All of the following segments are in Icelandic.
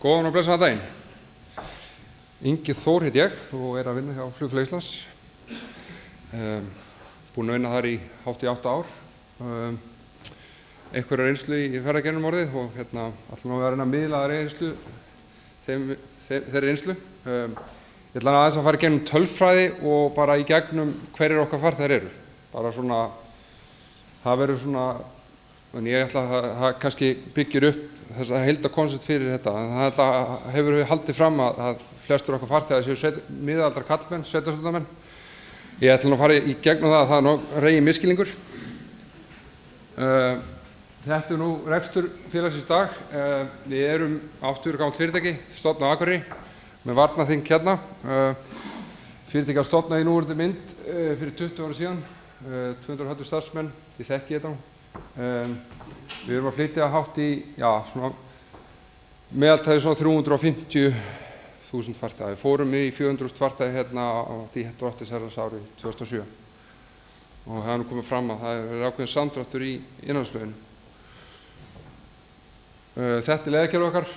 Góðan og blessaðan daginn. Ingi Þór heit ég og að vinna hjá Flugfélag Íslands. Búinn að vinna þar í hátt í 8 ár. Einhverja reynslu í ferðagerðinum orðið og ætlum að reyna að miðla reynslu þeirri reynslu. Ég ætla aðeins að fara í gegnum tölfræði og bara í gegnum hverjir okkar farþegar eru. Bara svona, það verður svona, en ég ætla að það kannski byggir upp þess að heildarkonsept fyrir þetta. Það hefur við haldið fram að flestur okkar farþegar séu miðaldra karlmenn, sveitarstjórnarmenn. Ég ætla að fara í gegnum það er nú reygin misskilningur. Þetta nú rekstur félagsins dag. Við erum 80 ára gamalt fyrirtæki, stofnað á Akureyri, með varnarþing hérna. Fyrirtæki var stofnað í núverandi mynd fyrir 20 ára síðan, 200 starfsmenn, þið þekki þetta nú. Við erum að flytja hátt í, meðaltæði svona 350.000 farþega. Við fórum í 400.000 farþega hérna á því drottins ári 2007. Og það nú komið fram að það ákveðin samdráttur í innanlandsfluginu. Þetta leiðakerfið okkar.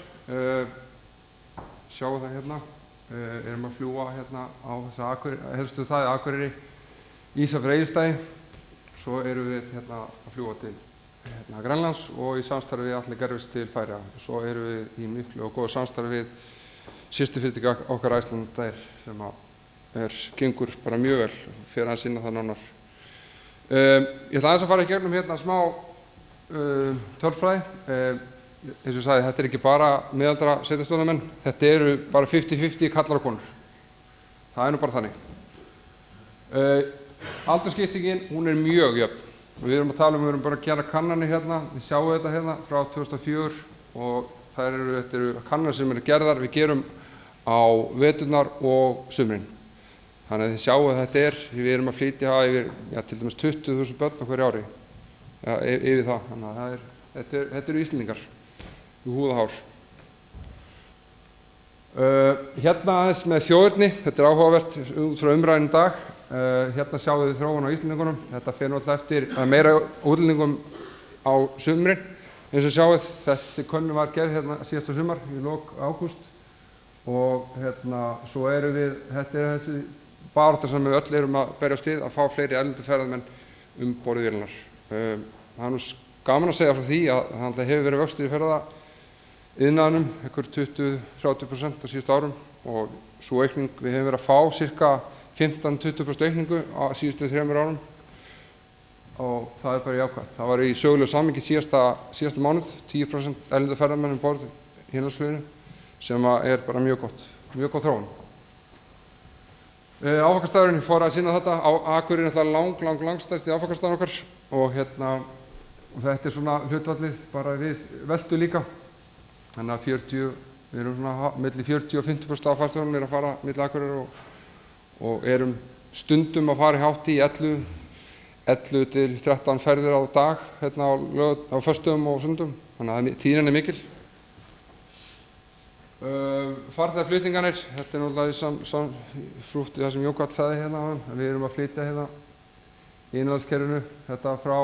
Sjáu það hérna. Erum að fljúga hérna á þessa helstu það Akureyri, Ísafjörður, Egilsstaði. Svo erum við hérna að fljúga til Grænlands og í samstarfi við Atli Gervis til Færeyja. Svo erum við í miklu og góðu samstarfi við systurfyrirtæki okkar Icelandair sem gengur bara mjög vel fyrir að sinna það nánar. Ég ætla aðeins að fara í gegnum hérna smá tölfræði. Eins og ég sagði, þetta ekki bara miðaldra sveitarstjórnarmenn, þetta eru bara 50-50 kallar og konur. Það nú bara þannig. Aldursskiptingin, hún mjög jöfn. Við erum að tala við erum bara að gera kannanir hérna, við sjáum þetta hérna frá 2004 og þetta eru kannanir sem gerðar, við gerum á veturnar og sumrin. Þannig að þið sjáum að þetta við erum að flytja yfir, til dæmis 20.000 börn á hverju ári, yfir það. Þannig að þetta eru Íslendingar, í húð og hár. Hérna aðeins með þjóðerni, þetta áhugavert út frá umræðinu í dag. Hérna sjáum við þróun á Íslendingunum. Þetta fer nú alltaf eftir meira útlendingum á sumrin. Eins og sjáum við, þessi könnun var gerð hérna síðasta sumar, í lok ágúst. Og svo erum við, þetta þessi barátta sem við öll erum að berjast við, að fá fleiri erlendu ferðamenn borð í vélarnar. Það nú gaman að segja frá því að það hefur verið vöxtur í ferðaiðnaðinum, einhver 20-30% á síðustu árum. Og sú aukning, við hefum verið að fá sirka 15-20% aukningu á síðustu 3 árum og það bara jákvætt. Það var í sögulegu samhengi síðasta mánuð, 10% erlendu ferðamenn borð í innanlandsfluginu sem bara mjög gott, mjög góð þróun. Áfangastaðurinn, ég fór að sýna þetta, Akureyri er langstærsti áfangastaðurinn okkar og þetta svona hlutfallið bara við veltu líka. Þannig að við erum svona milli 40 og 50% af farþegum að fara milli Akureyri og erum stundum að fara í hátt í 11 til 13 ferðir á dag á föstudögum og sundum, þannig að tíðnin mikil. Farþegaflutningarnir, þetta náttúrulega frútt í það sem Jón Karl sagði hérna áðan, við erum að flytja hérna í innanlandskerfinu, þetta frá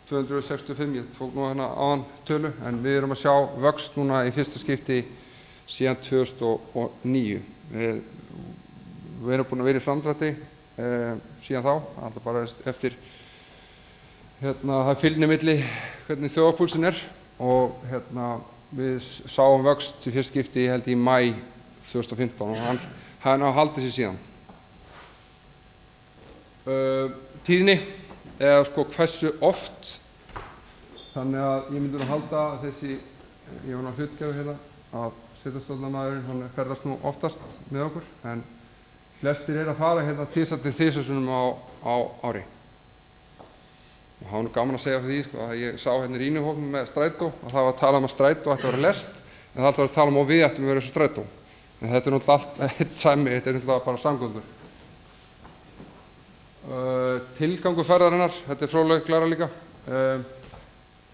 265, ég tók nú hérna áðan tölu, en við erum að sjá vöxt núna í fyrsta skipti síðan 2009. Við erum búin að vera í samdrætti síðan þá, alltaf bara eftir það fylgni milli hvernig þjóðarpúlsinn og við sáum vöxt í fyrsta skipti held í maí 2015 og hann haldið sér síðan. Tíðni, eða hversu oft, þannig að ég myndi að halda ég var að hlutgefa hérna að sveitarstjórnarmaðurinn, hann ferðast nú oftast með okkur, en flestir að fara hérna 2-3 sinnum á ári. Og það var nú gaman að segja fyrir því, að ég sá hérna í rýnihópnum með strætó, og það var að tala að strætó ætti að vera lest, en það alltaf að tala og við ættum að vera þessu strætó. En þetta náttúrulega allt eitt sæmi, þetta náttúrulega bara samgöngur. Tilgangur ferðarinnar, þetta fróðleg klara líka.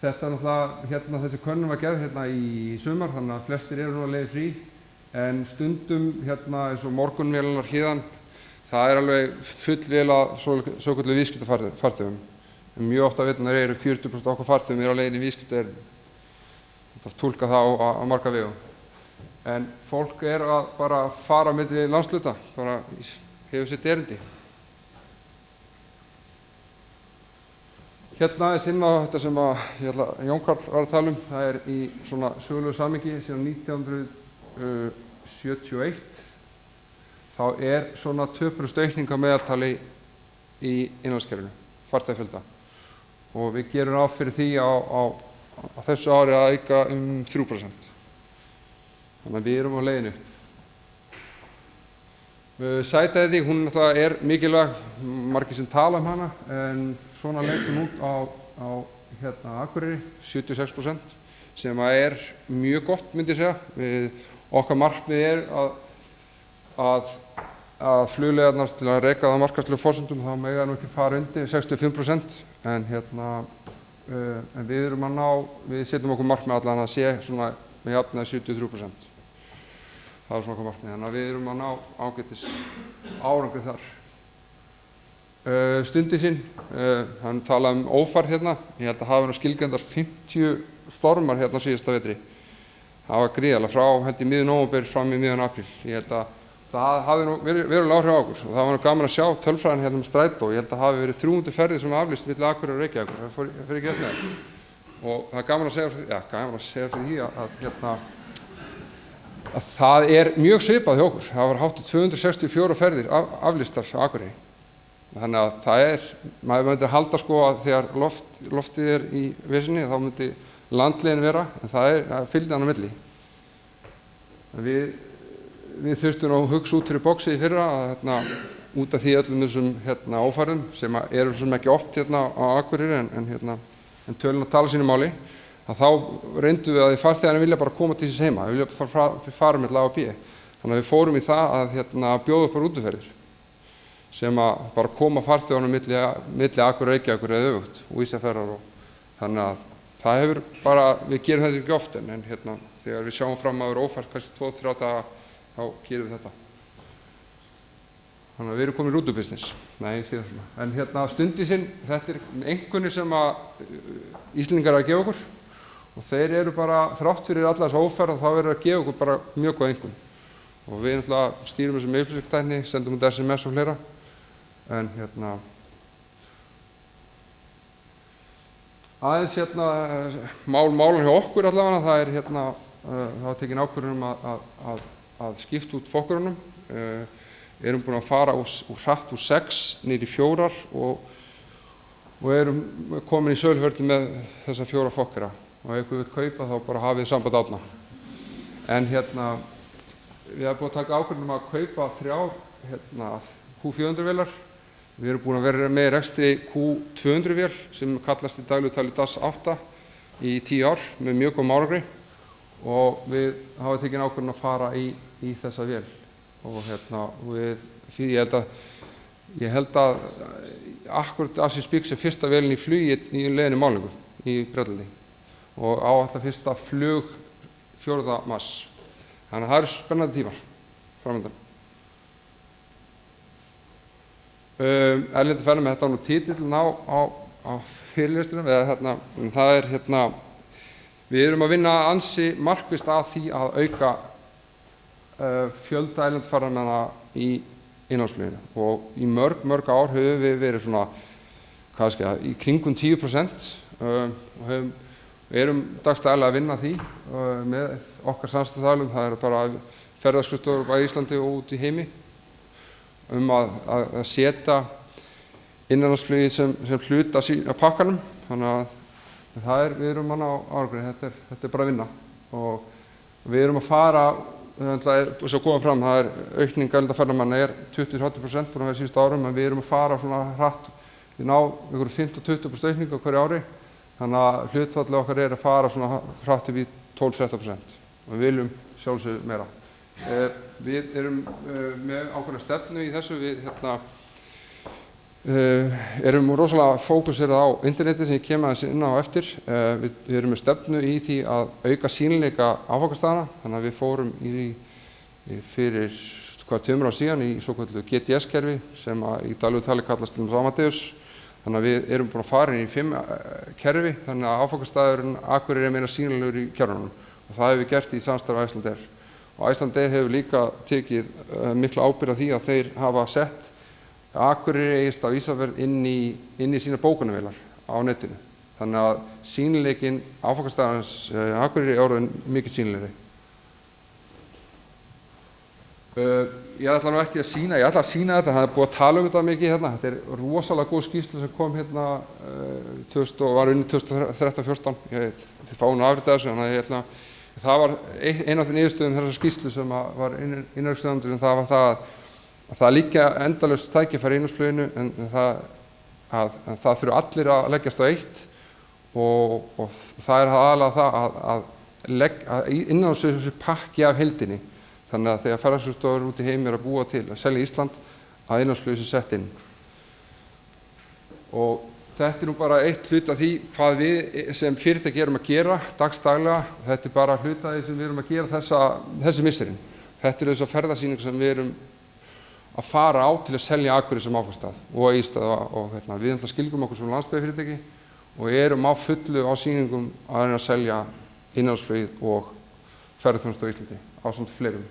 Þetta náttúrulega, hérna þessi könnun var gerð hérna í sumar, þannig að flestir eru nú að leiða frí, en stundum hérna eins og morgunvélarnar héðan, það alveg full vel að svokölluðu viðskiptafarþegum. Mjög ofta vitnar eru 40% okkar farþegum á leiðinni í viðskiptaerindi. Þetta túlka það á marga vegu. En fólk að bara fara milli landshluta, bara hefur sitt erindi. Hérna inn á þetta sem Jón Karl var að tala um, það í svona sögulegu samhengi síðan 1971. Þá svona 2% aukning á meðaltali í innanlandskerfinu, farþegafjölda. Og við gerum ráð fyrir því á þessu ári að auka 3%. Þannig að við erum á leiðinu. Sætæði, hún náttúrulega mikilvæg, margir sem tala hana, en svona leikur hún út á Akureyri, 76%, sem mjög gott, myndi ég segja. Okkar markmið að flugleiðarnar til að reka það markaðslegu forsendum, þá mega nú ekki fara undir 65%, en við erum að ná, við setjum okkur markmið allan að sé svona með jafnaði 73%. Það svona okkur markmið, þannig að við erum að ná ágætis árangri þar. Stundisinn, hann talaði ófærð hérna, ég held að hafa skilgreindar 50 stormar hérna síðasta vetri. Það var gríðarlega frá miðju nóvember fram í miðjan apríl. Ég held að það hafi nú verulega áhrif á okkur og það var nú gaman að sjá tölfræðina hérna strætó. Ég held að hafi verið 300 ferðir sem aflýst milli Akureyrar og Reykjavíkur. Það fer ekki hérna. Og það gaman að segja fyrir því að það mjög svipað hjá okkur. Það var hátt í 264 ferðir aflýstar á Akureyri. Þannig að maður myndi halda að þegar loftið í vesinni þá myndi landleiðin vera, en það fylgdi hann á milli. Við þurftum að hugsa út fyrir boxið í fyrra út af því öllum þessum ófærðum sem eru sem ekki oft á Akureyri en tölun að tala sínu máli, að þá reyndum við að farþegarnir vilja bara koma til síns heima, við vilja fara með A og B. Þannig að við fórum í það að bjóða upp á rútuferðir sem að bara koma farþegarnir milli Akureyrar, Reykjavíkur eða öfugt og Ísafjarðar þannig að það hefur bara, við gerum þetta ekki oft en þegar við sjáum fram að vera ófært kannski 2-3 daga þá gerum við þetta. Þannig að við erum komin í rútubusiness. Nei, síðan svona. En stundisinn, þetta einkunnir sem að Íslendingar að gefa okkur og þeir eru bara, þrátt fyrir alla þessa ófærð þá verður að gefa okkur bara mjög góð einkunn. Og við stýrum þessu með upplýsingatækni, sendum út SMS og fleira. En aðeins málan hjá okkur allavega, það var tekin ákvörðun að skipta út fokkurunum. Erum búin að fara hratt úr 6 niður í 4 og erum komin í söluferli með þessa 4 fokkura. Og ef ykkur vil kaupa þá bara hafið samband átna. En við erum búin að taka ákvörðun að kaupa 3 Q400 vélar. Við erum búin að vera með rekstri Q200 vél sem kallast í daglegu tali DAS 8 í 10 ár með mjög góðum árangri og við hafa tekin ákvörðun að fara í þessa vél. Og ég held að akkurat As we speak sé fyrsta vélin í flugi í leiðinni málningu í Bretlandi og á alltaf fyrsta flug 4. mars. Þannig að það eru spennandi tímar framöndan. Erlendi ferðamenn, þetta var nú titillinn á fyrirlestrinum, það við erum að vinna ansi markvisst að því að auka fjölda erlendra ferðamanna í innanlandsfluginu og í mörg ár höfum við verið svona, í kringum 10% og erum dagstæðilega að vinna því með okkar samstarfsaðilum, það bara ferðaskrifstofur á Íslandi og út í heimi að setja innanlandsflugið sem hluta af pakkanum, þannig að við erum á árangri, þetta bara að vinna og við erum að fara, svo komum fram, aukning erlendra ferðamanna 20-30% búin að vera síðustu árum, en við erum að fara svona hratt, við ná ykkur 15-20% aukning á hverju ári, þannig að hlutfallið okkar að fara svona hratt upp í 12-13% og við viljum sjálfsögðu meira. Við erum með ákveðna stefnu í þessu, við erum rosalega fókusirað á interneti sem ég kem aðeins inn á eftir. Við erum með stefnu í því að auka sýnileika áfangastaðanna, þannig að við fórum fyrir 2 árum síðan í svokölluðu GTS-kerfi sem í daglegu tali kallast Amadeus. Þannig að við erum búin að fara inn í 5 kerfi, þannig að áfangastaðurinn Akureyri meira sýnilegur í kerfunum og það hefur við gert í samstarfi Icelandair. Og Icelandair hefur líka tekið mikla ábyrgð á því að þeir hafa sett Akureyri Egilsstað og Ísafjörð inn í sína bókunarvélar á netinu. Þannig að sýnileikinn áfangastaðarins Akureyri er orðinn mikið sýnilegri. Ég ætla nú ekki að sýna, ég ætla að sýna þetta, það er búið að tala þetta mikið hérna. Þetta er rosalega góð skýrsla sem kom hérna var unni 2013-14. Ég fá nú afrið þessu, þannig að það var einn af þeim niðurstöðum þessar skýrslu sem var innanríkisráðuneytinu, það var það að það líka endalaust tækifæri í innanlandsfluginu en það þurfa allir að leggjast á eitt og það er aðalega það að innanlandsfluginu pakki af heildinni. Þannig að þegar ferðaskrifstofur út í heimi að búa til að selja Ísland að innanlandsflugið sé sett inn. Og þetta er nú bara eitt hlut af því hvað við sem fyrirtæki erum að gera dagsdaglega. Þetta er bara hlut af því sem við erum að gera þessi misserinn. Þetta er þess ferðasýning sem við erum að fara á til að selja Akureyri sem áfangastað og Egilsstað og við ætlum að skilgum okkur sem landsbyggðarfyrirtæki og erum á fullu á sýningum að reyna að selja innanlandsflugið og ferðaþjónustu á Íslandi ásamt fleirum.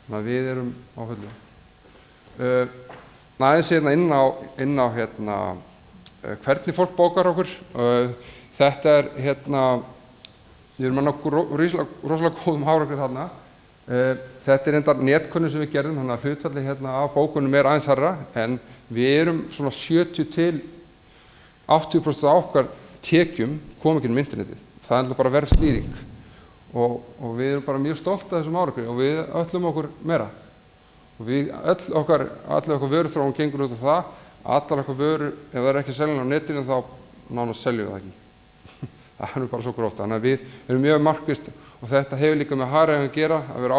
Þannig að við erum á fullu. Aðeins inn á hvernig fólk bókar okkur. Þetta er við erum að ná rosalega góðum árangri þarna. Þetta er endar netkönnun sem við gerðum, þannig að hlutfallið af bókunum er aðeins hærra, en við erum svona 70 til 80% af okkar tekjum koma ekki inn internetið. Það er bara verð stýring. Og við erum bara mjög stolt af þessum árangri og við öllum okkur meira. Og allir okkar vöruþróun gengur út af það, allar okkar vörur, ef það er ekki seljan á netinu þá nánast seljum við það ekki. Það er bara svo gróft. Þannig að við erum mjög markvisst og þetta hefur líka með hagræðingu að gera, að vera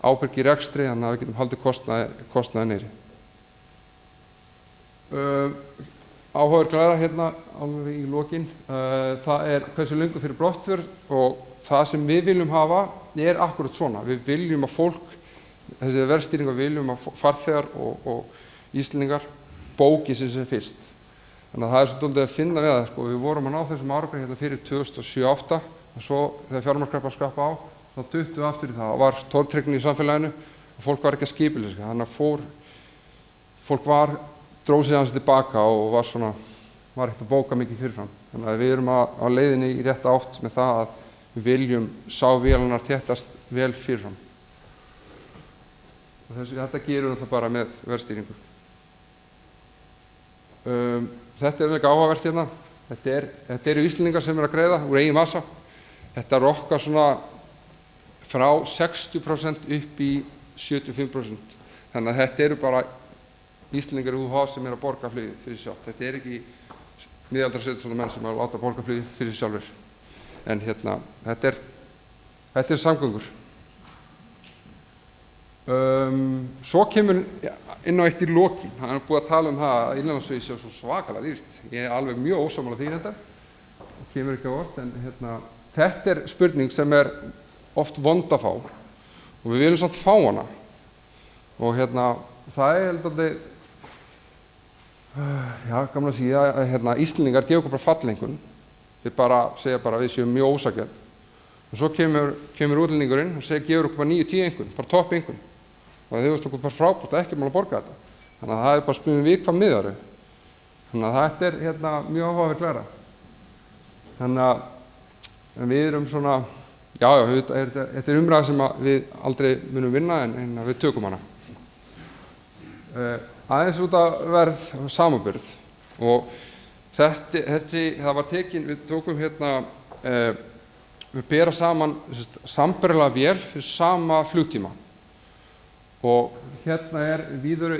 ábyrg í rekstri, þannig að við getum haldið kostnaði niðri. Áhugaður klæra alveg í lokin. Það er hversu löngu fyrir brottför og það sem við viljum hafa er akkurat svona. Við viljum að fólk, þessi verðstýringar viljum að farþegar og Íslendingar bóki sig sem fyrst. Þannig að það er svolítið að finna við það. Við vorum að ná þessum árangri fyrir 2007-2008 og svo þegar fjármagnskreppan skrappa á, þá duttum við aftur í það. Það var tortryggni í samfélaginu og fólk var ekki að skipuleggja. Þannig að fólk dróð sig aðeins tilbaka og var ekkert að bóka mikið fyrirfram. Þannig að við erum á leiðinni í rétta átt með það að við viljum sá vélarnar þéttast vel fyrirfram. Og þetta gerum við bara með verðstýringu. Þetta er eitthvað áhugavert hérna. Þetta eru Íslendingar sem að greiða úr eigin vasa. Þetta rokkar svona frá 60% upp í 75%. Þannig að þetta eru bara Íslendingar sem að borga flugið fyrir sjálf. Þetta er ekki miðaldra setjum menn sem að láta borga flugið fyrir sjálfur. En þetta er samgöngur. Svo kemur inn á eitt í lokin. Hann er búið að tala það að innanlandsflugið sé svo svakalega dýrt. Ég er alveg mjög ósammála því þetta. Það kemur ekki á orð, en þetta er spurning sem er oft vond að fá og við viljum samt fá hana. Og það er alltaf gaman að segja að Íslendingar gefa okkur bara fallengun. Við segja bara að við séum mjög ósakjörn. Og svo kemur útlendingurinn og gefur okkur bara 9-10 einhvern, bara topp einhvern. Og þau veist okkur bara frábært, ekki mál að borga þetta. Þannig að það er bara spurning við hvað miðar þau. Þannig að þetta er mjög áhugaverð klæra. Þannig að við erum svona, þetta er umræða sem við aldrei munum vinna en við tökum hana. Aðeins út að verð samanburð og það var tekin, við tókum við bera saman sambærilega vél fyrir sama flugtíma og er Víðru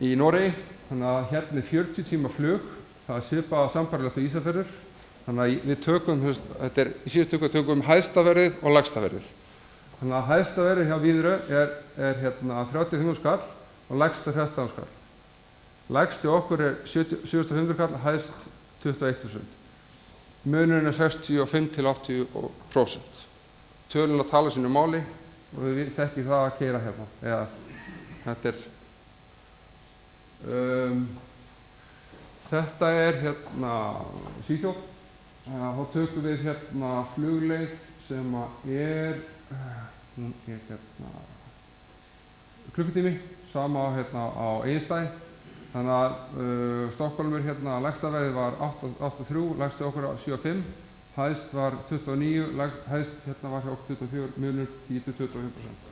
í Noregi, þannig að er 40 tíma flug, það er svipað sambærilegt á Ísafjörður, þannig að við tökum, í síðustu tökum hæsta verðið og lægsta verðið. Þannig að hæsta verðið hjá Víðru er 35 skall og lægsta 13 skall. Lægst hjá okkur er 75 skall, hæst 21.000. Munurinn er 65-80%. Tölun að tala sínu máli og við þekkjum það að keyra hérna. Þetta Þetta hérna Svíþjóð. Þá tökum við hérna flugleið sem hún hérna klukkutími, sama hérna á Egilsstaði. Þannig að Stokkhólmur hérna lægstaverðið var 8,3, lægsti okkur 7,5, hæst var 29, hæst hérna var hjá okkur 24, munur 10–25%.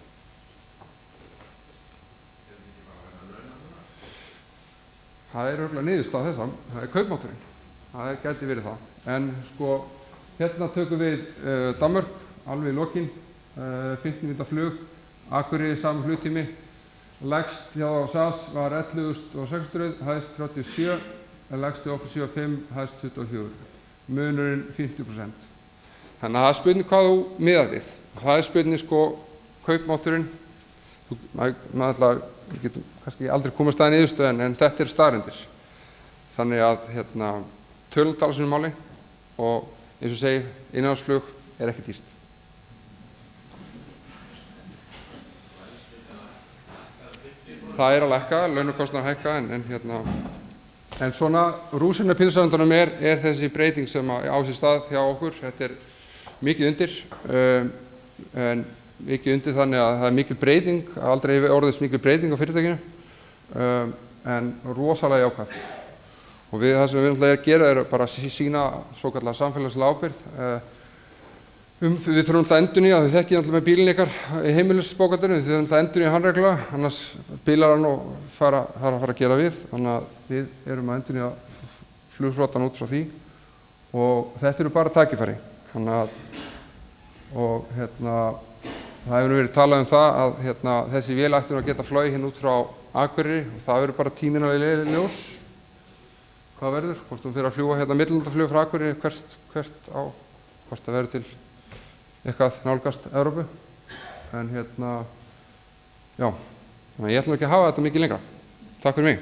Það örugglega niðurstaða þessa, það kaupmátturinn, það gæti verið það. En sko, hérna tökum við Danmörk, alveg í lokin, 15 mínútna flug, Akureyri sami flugtími. Lægst hjá SAS var 11.600, hæst 37, lægst hjá okkur 7,5, hæst 24. Munurinn 50%. Þannig að það spurning hvað þú miðar við. Það spurning sko kaupmátturinn. Við getum kannski aldrei komast að niðurstöðu en þetta staðreyndir. Þannig að tölum tala sínu máli og eins og segi, innanlandsflug ekki dýrt. Það að lækka, launakostnaðar hækka en svona rúsina pylsuendunum þessi breyting sem á sér stað hjá okkur. Þetta mikið undir en mikið undir þannig að það mikil breyting, aldrei hefur orðist mikil breyting á fyrirtækinu en rosalega jákvæð. Og það sem við náttúrulega að gera bara að sýna svokallega samfélagslega ábyrgð. Við þurfum alltaf að endurnýja, þið þekkið alltaf með bílinn ykkar í heimilisbókhaldinu, þið þurfum alltaf að endurnýja hann reglulega, annars bílar hann og þarf að fara að gera við. Þannig að við erum að endurnýja flugflotann út frá því og þetta eru bara tækifæri. Það hefur verið talað það að þessi vél ætti að geta flogið hérna út frá Akureyri og það verður bara tíminn að ljós. Hvað verður? Hvort hún fyrir að fljúga millilandaflug frá Akureyri hvort það verður til eitthvað nálgast Evrópu. En já, þannig að ég ætlum ekki að hafa þetta mikið lengra. Takk fyrir mig.